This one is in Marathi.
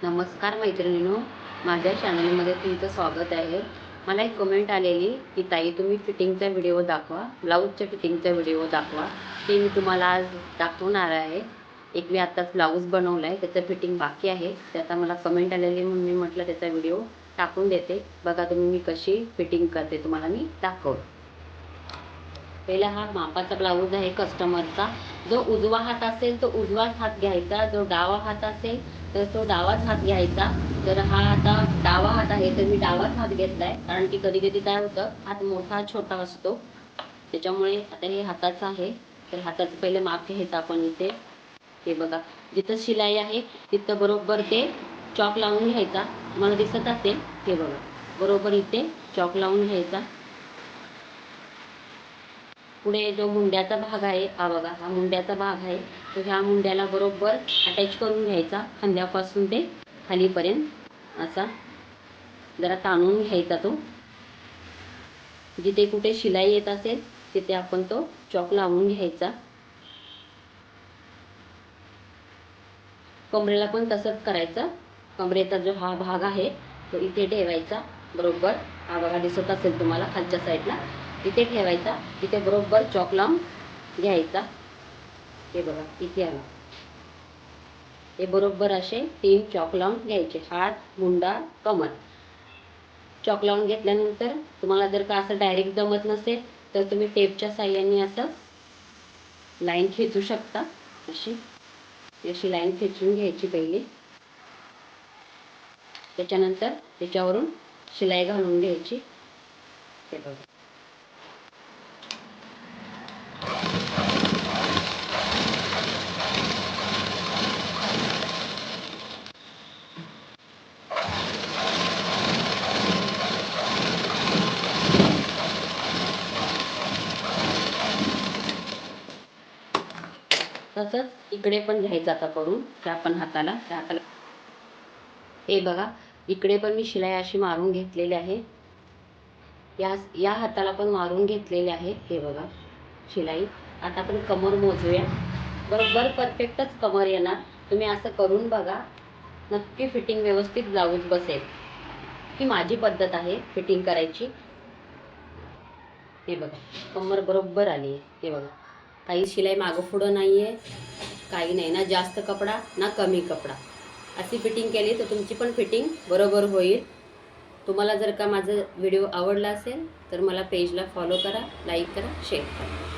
नमस्कार मैत्रिणींनो, माझ्या चॅनलमध्ये तुमचं स्वागत आहे. मला एक कमेंट आलेली की ताई तुम्ही फिटिंगचा व्हिडिओ दाखवा, ब्लाऊजच्या फिटिंगचा व्हिडिओ दाखवा. ते मी तुम्हाला आज दाखवणार आहे. एक मी आत्ताच ब्लाऊज बनवला आहे, त्याचं फिटिंग बाकी आहे. ते आता मला कमेंट आलेली म्हणून मी म्हटलं त्याचा व्हिडिओ टाकून देते. बघा तुम्ही मी कशी फिटिंग करते तुम्हाला मी दाखवते. पहिला हा मापाचा ब्लाऊज आहे कस्टमरचा. जो उजवा हात असेल तो उजवाच हात घ्यायचा, जो डावा हात असेल तर तो डावाच हात घ्यायचा. तर हा आता डावा हात आहे तर मी डावाच हात घेतलाय, कारण की कधी कधी काय होतं हात मोठा छोटा असतो, त्याच्यामुळे आता हे हाताचं आहे. तर हाताचं पहिले माप घ्यायचं आपण इथे. हे बघा जिथं शिलाई आहे तिथं बरोबर ते चॉक लावून घ्यायचा. मला दिसत असेल हे बघा, बरोबर इथे चॉक लावून घ्यायचा. पुढे जो मुंड्याचा भाग आहे हा बघा, हा मुंड्याचा भाग आहे. तर ह्या मुंड्याला बरोबर अटॅच करून घ्यायचा खांद्यापासून ते खालीपर्यंत असा जरा ताणून घ्यायचा. तो जिथे कुठे शिलाई येत असेल तिथे आपण तो चॉक लावून घ्यायचा. कमरेला पण तसंच करायचं. कमरेचा जो हा भाग आहे तो इथे ठेवायचा बरोबर. हा बघा दिसत असेल तुम्हाला खालच्या साईडला, तिथे ठेवायचा. तिथे बरोबर चॉक लावून घ्यायचा. हे बघा इथे आला. हे बरोबर असे 3 चॉक लावून घ्यायचे. हात, मुंडा, कमर. चॉक लावून घेतल्यानंतर तुम्हाला जर का असं डायरेक्ट जमत नसेल तर तुम्ही टेपच्या साह्याने असं लाईन खेचू शकता. अशी लाईन खेचून घ्यायची पहिली. त्याच्यानंतर त्याच्यावरून शिलाई घालून घ्यायची. हे बघा तसंच इकडे पण घ्यायचं आता करून त्या हाताला. हे बघा इकडे पण मी शिलाई अशी मारून घेतलेली आहे. या हाताला पण मारून घेतलेले आहे. हे बघा शिलाई. आता आपण कमर मोजूया. बरोबर परफेक्टच कमर येणार. तुम्ही असं करून बघा, नक्की फिटिंग व्यवस्थित ब्लाऊज बसेल. ही माझी पद्धत आहे फिटिंग करायची. हे बघा कमर बरोबर आली आहे. हे बघा काही शिलाई मागं पुढं नाही आहे, काही नाही, ना जास्त कपडा ना कमी कपडा. अशी फिटिंग केली तर तुमची पण फिटिंग बरोबर होईल. तुम्हाला जर का माझा व्हिडिओ आवडला असेल तर मला पेजला फॉलो करा, लाईक करा, शेअर करा.